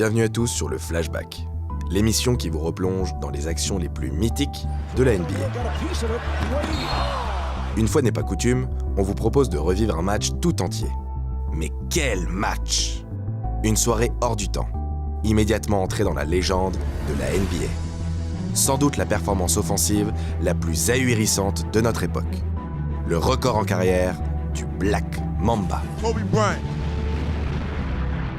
bienvenue à tous sur le Flashback, l'émission qui vous replonge dans les actions les plus mythiques de la NBA. Une fois n'est pas coutume, on vous propose de revivre un match tout entier. Mais quel match! Une soirée hors du temps, immédiatement entrée dans la légende de la NBA. Sans doute la performance offensive la plus ahurissante de notre époque. Le record en carrière du Black Mamba. Kobe Bryant.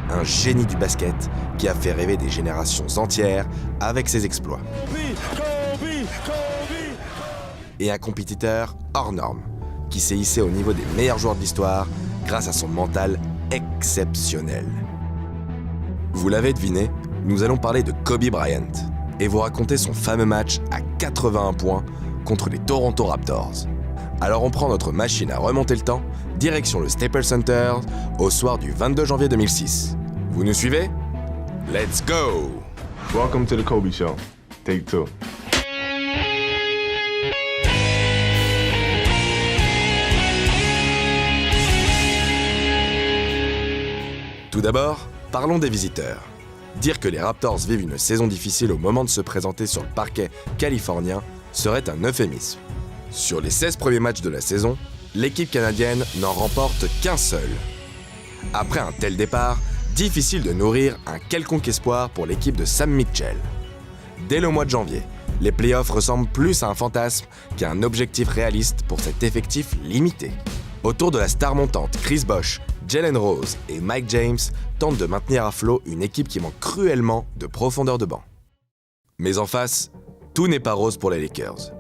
Un génie du basket qui a fait rêver des générations entières avec ses exploits. Et un compétiteur hors norme qui s'est hissé au niveau des meilleurs joueurs de l'histoire grâce à son mental exceptionnel. Vous l'avez deviné, nous allons parler de Kobe Bryant et vous raconter son fameux match à 81 points contre les Toronto Raptors. Alors on prend notre machine à remonter le temps, direction le Staples Center au soir du 22 janvier 2006. Vous nous suivez? Let's go! Welcome to the Kobe Show. Take 2. Tout d'abord, parlons des visiteurs. Dire que les Raptors vivent une saison difficile au moment de se présenter sur le parquet californien serait un euphémisme. Sur les 16 premiers matchs de la saison, l'équipe canadienne n'en remporte qu'un seul. Après un tel départ, difficile de nourrir un quelconque espoir pour l'équipe de Sam Mitchell. Dès le mois de janvier, les playoffs ressemblent plus à un fantasme qu'à un objectif réaliste pour cet effectif limité. Autour de la star montante Chris Bosh, Jalen Rose et Mike James tentent de maintenir à flot une équipe qui manque cruellement de profondeur de banc. Mais en face, tout n'est pas rose pour les Lakers.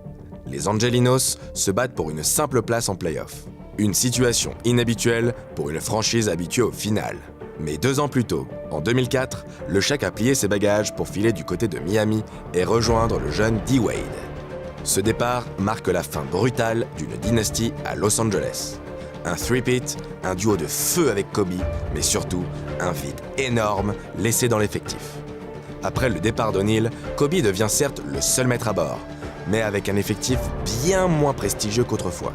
Les Angelinos se battent pour une simple place en play-off. Une situation inhabituelle pour une franchise habituée au final. Mais 2 ans plus tôt, en 2004, le Shaq a plié ses bagages pour filer du côté de Miami et rejoindre le jeune D-Wade. Ce départ marque la fin brutale d'une dynastie à Los Angeles. Un three-peat, un duo de feu avec Kobe, mais surtout un vide énorme laissé dans l'effectif. Après le départ d'O'Neal, Kobe devient certes le seul maître à bord, mais avec un effectif bien moins prestigieux qu'autrefois.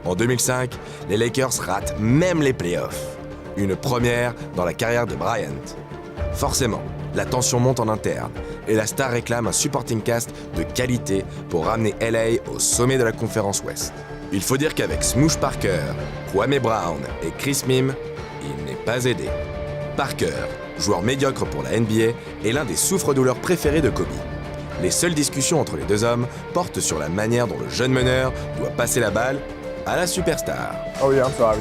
En 2005, les Lakers ratent même les playoffs. Une première dans la carrière de Bryant. Forcément, la tension monte en interne et la star réclame un supporting cast de qualité pour ramener LA au sommet de la conférence Ouest. Il faut dire qu'avec Smoosh Parker, Kwame Brown et Chris Mihm, il n'est pas aidé. Parker, joueur médiocre pour la NBA, est l'un des souffre-douleurs préférés de Kobe. Les seules discussions entre les deux hommes portent sur la manière dont le jeune meneur doit passer la balle à la superstar. Oh yeah, I'm sorry.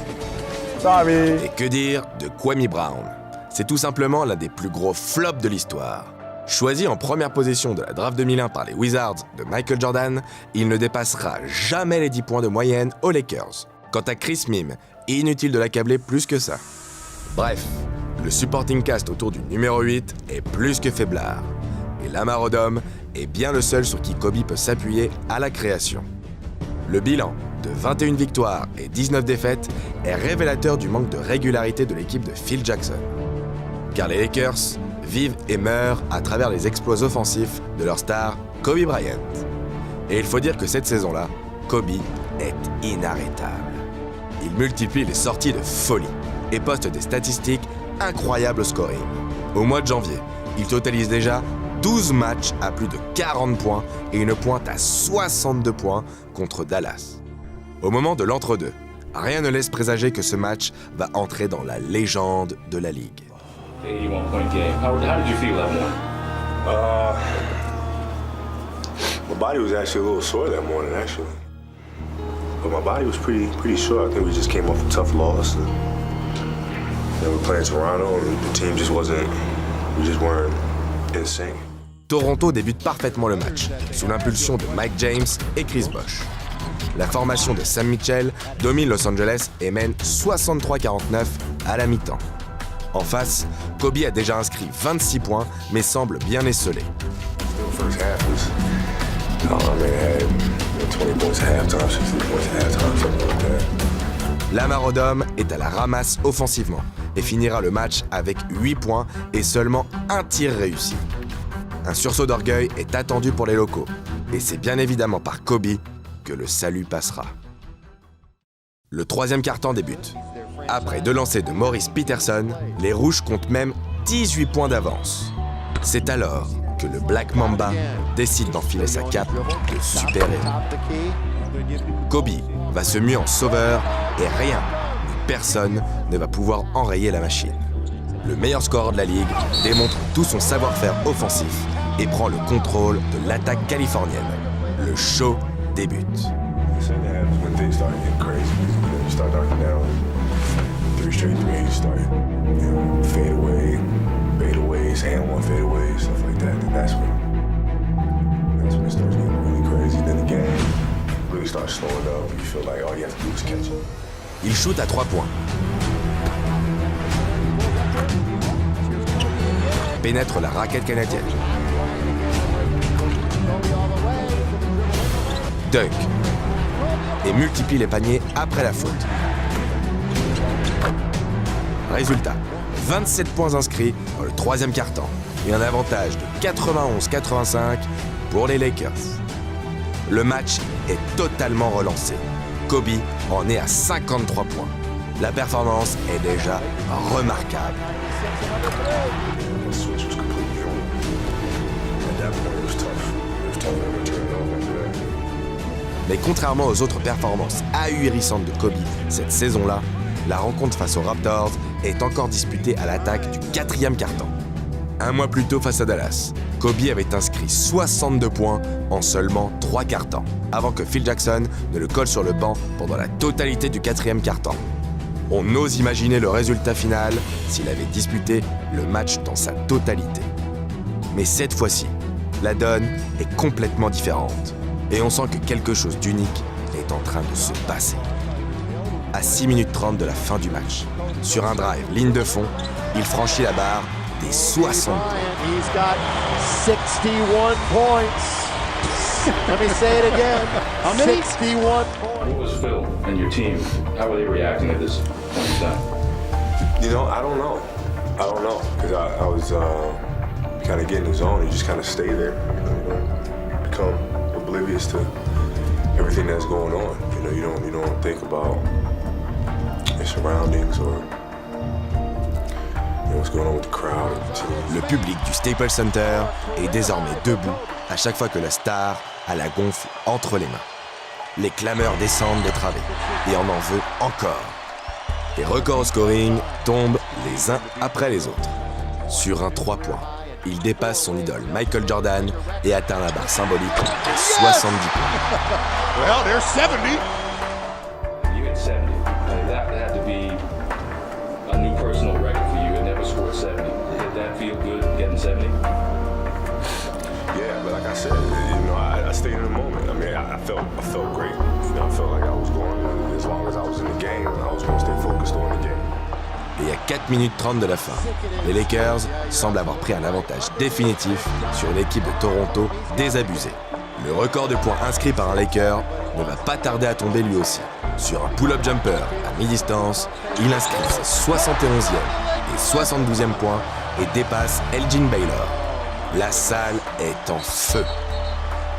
Sorry. Et que dire de Kwame Brown? C'est tout simplement l'un des plus gros flops de l'histoire. Choisi en première position de la draft 2001 par les Wizards de Michael Jordan, il ne dépassera jamais les 10 points de moyenne aux Lakers. Quant à Chris Mihm, inutile de l'accabler plus que ça. Bref, le supporting cast autour du numéro 8 est plus que faiblard. Et Lamar Odom est bien le seul sur qui Kobe peut s'appuyer à la création. Le bilan de 21 victoires et 19 défaites est révélateur du manque de régularité de l'équipe de Phil Jackson. Car les Lakers vivent et meurent à travers les exploits offensifs de leur star Kobe Bryant. Et il faut dire que cette saison-là, Kobe est inarrêtable. Il multiplie les sorties de folie et poste des statistiques incroyables au scoring. Au mois de janvier, il totalise déjà 12 matchs à plus de 40 points et une pointe à 62 points contre Dallas. Au moment de l'entre-deux, rien ne laisse présager que ce match va entrer dans la légende de la Ligue. 81-point game. How did you feel that morning? My body was actually a little sore that morning, actually. But my body was pretty sore. I think we just came off a tough loss. And we were playing Toronto, and the team just wasn't. We just weren't in sync. Toronto débute parfaitement le match, sous l'impulsion de Mike James et Chris Bosh. La formation de Sam Mitchell domine Los Angeles et mène 63-49 à la mi-temps. En face, Kobe a déjà inscrit 26 points, mais semble bien esselé. First half was, I had 20 points at halftime, 16 points at halftime, something like that. Lamar Odom est à la ramasse offensivement et finira le match avec 8 points et seulement un tir réussi. Un sursaut d'orgueil est attendu pour les locaux, et c'est bien évidemment par Kobe que le salut passera. Le troisième quart-temps débute. Après 2 lancers de Maurice Peterson, les Rouges comptent même 18 points d'avance. C'est alors que le Black Mamba décide d'enfiler sa cape de super-héros. Kobe va se muer en sauveur et rien, ni personne ne va pouvoir enrayer la machine. Le meilleur scoreur de la ligue démontre tout son savoir-faire offensif et prend le contrôle de l'attaque californienne. Le show débute. When things start getting crazy, you start knocking down 3 straight threes, start fadeaways, hand one fadeaways, stuff like that. And that's when it starts getting really crazy. Then the game really starts slowing up. You feel like all you have to do is catch it. Il shoot à 3 points. Pénètre la raquette canadienne. Dunk. Et multiplie les paniers après la faute. Résultat, 27 points inscrits dans le troisième quart-temps et un avantage de 91-85 pour les Lakers. Le match est totalement relancé. Kobe en est à 53 points. La performance est déjà remarquable. The switch was completely on. At that point, it was tough. It was tough to turn it off after that. Mais contrairement aux autres performances ahurissantes de Kobe cette saison-là, la rencontre face aux Raptors est encore disputée à l'attaque du quatrième quart-temps. Un mois plus tôt face à Dallas, Kobe avait inscrit 62 points en seulement 3 quart-temps, avant que Phil Jackson ne le colle sur le banc pendant la totalité du quatrième quart-temps. On ose imaginer le résultat final s'il avait disputé le match dans sa totalité. Mais cette fois-ci, la donne est complètement différente. Et on sent que quelque chose d'unique est en train de se passer. À 6 minutes 30 de la fin du match, sur un drive, ligne de fond, il franchit la barre des 60 points. He's got 61 points. Let me say it again. How many? 61 points. What was Phil and your team? How were they reacting at this point in time? You know, I don't know. Because I was kind of getting in the zone and just kind of stay there. You know, become oblivious to everything that's going on. You don't think about your surroundings or what's going on with the crowd and the team. Le public du Staples Center est désormais debout à chaque fois que la star a la gonfle entre les mains. Les clameurs descendent des travées et on en veut encore. Les records au scoring tombent les uns après les autres. Sur un 3 points, il dépasse son idole Michael Jordan et atteint la barre symbolique de 70 points. Well, there's 70. You hit 70. That had to be a new personal record for you. You never scored 70. Did that feel good, getting 70? Yeah, but like I said, I stayed in the moment. I mean, I felt great. I felt like I was going, as long as I was in the game, I was going to stay focused on the game. Et à 4 minutes 30 de la fin, les Lakers semblent avoir pris un avantage définitif sur une équipe de Toronto désabusée. Le record de points inscrits par un Laker ne va pas tarder à tomber lui aussi. Sur un pull-up jumper à mi-distance, il inscrit ses 71e et 72e points et dépasse Elgin Baylor. La salle est en feu.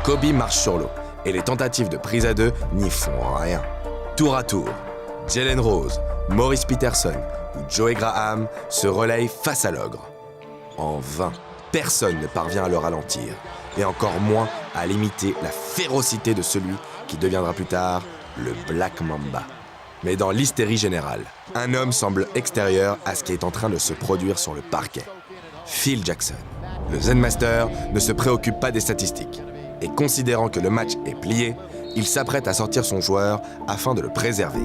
Kobe marche sur l'eau et les tentatives de prise à deux n'y font rien. Tour à tour, Jalen Rose, Maurice Peterson ou Joey Graham se relayent face à l'ogre. En vain, personne ne parvient à le ralentir, et encore moins à limiter la férocité de celui qui deviendra plus tard le Black Mamba. Mais dans l'hystérie générale, un homme semble extérieur à ce qui est en train de se produire sur le parquet. Phil Jackson. Le Zen Master ne se préoccupe pas des statistiques, et considérant que le match est plié, il s'apprête à sortir son joueur afin de le préserver.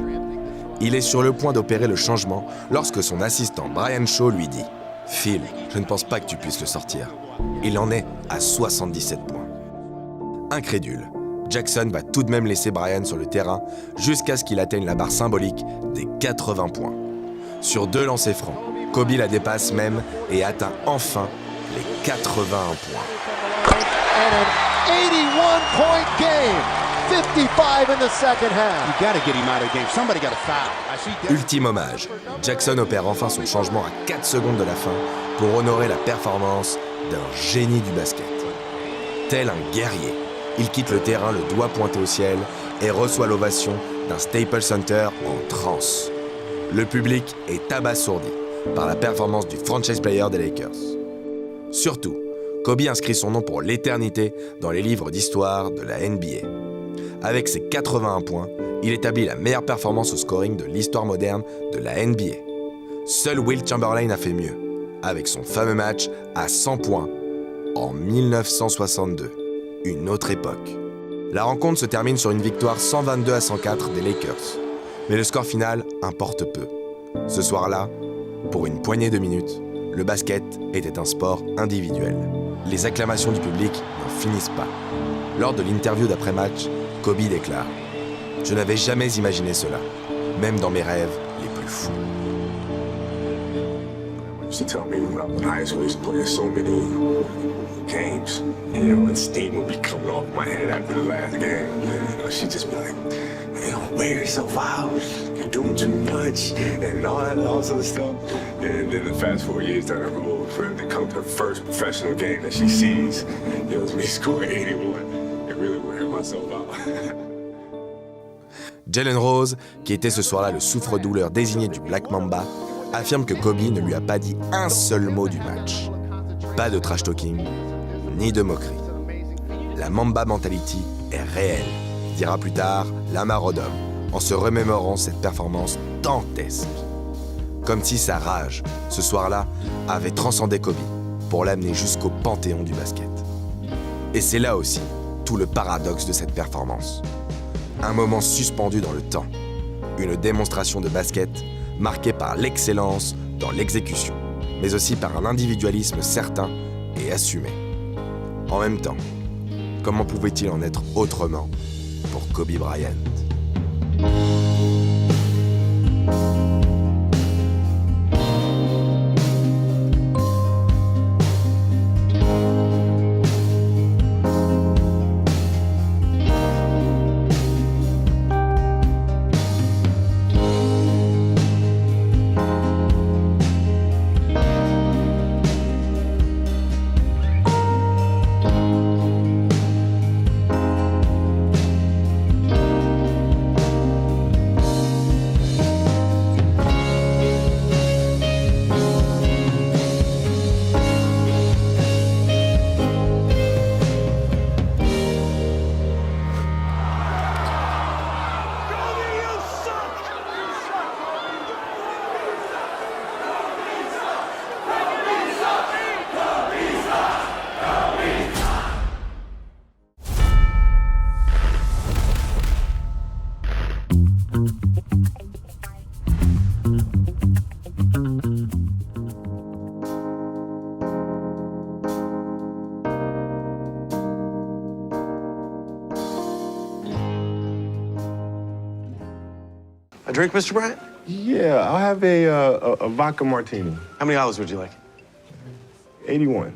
Il est sur le point d'opérer le changement lorsque son assistant Brian Shaw lui dit « Phil, je ne pense pas que tu puisses le sortir. » Il en est à 77 points. Incrédule, Jackson va tout de même laisser Brian sur le terrain jusqu'à ce qu'il atteigne la barre symbolique des 80 points. Sur 2 lancers francs, Kobe la dépasse même et atteint enfin les 81 points. And an 81-point game. 55 in the second half. You gotta get him out of the game. Somebody got a foul. I see. Ultime hommage, Jackson opère enfin son changement à 4 secondes de la fin pour honorer la performance d'un génie du basket. Tel un guerrier, il quitte le terrain le doigt pointé au ciel et reçoit l'ovation d'un Staples Center en transe. Le public est abasourdi, par la performance du franchise player des Lakers. Surtout, Kobe inscrit son nom pour l'éternité dans les livres d'histoire de la NBA. Avec ses 81 points, il établit la meilleure performance au scoring de l'histoire moderne de la NBA. Seul Wilt Chamberlain a fait mieux, avec son fameux match à 100 points en 1962, une autre époque. La rencontre se termine sur une victoire 122-104 des Lakers, mais le score final importe peu. Ce soir-là, pour une poignée de minutes, le basket était un sport individuel. Les acclamations du public n'en finissent pas. Lors de l'interview d'après-match, Kobe déclare « Je n'avais jamais imaginé cela, même dans mes rêves les plus fous. » She told me when I was in high school, I used to play so many games, and steam would be coming off my head after the last game. She'd just be like, "You don't wear yourself out. You're doing too much," and all that sort of stuff. And then the fast 4 years down the road, for her to come to her first professional game that she sees, it was me scoring 81. It really wear myself out. Jalen Rose, qui était ce soir-là le souffre-douleur désigné du Black Mamba, affirme que Kobe ne lui a pas dit un seul mot du match. Pas de trash talking, ni de moquerie. La Mamba mentality est réelle, dira plus tard Lamar Odom, en se remémorant cette performance dantesque. Comme si sa rage, ce soir-là, avait transcendé Kobe pour l'amener jusqu'au panthéon du basket. Et c'est là aussi tout le paradoxe de cette performance. Un moment suspendu dans le temps, une démonstration de basket marquée par l'excellence dans l'exécution, mais aussi par un individualisme certain et assumé. En même temps, comment pouvait-il en être autrement pour Kobe Bryant ? A drink, Mr. Bryant? Yeah, I'll have a vodka martini. How many olives would you like? 81.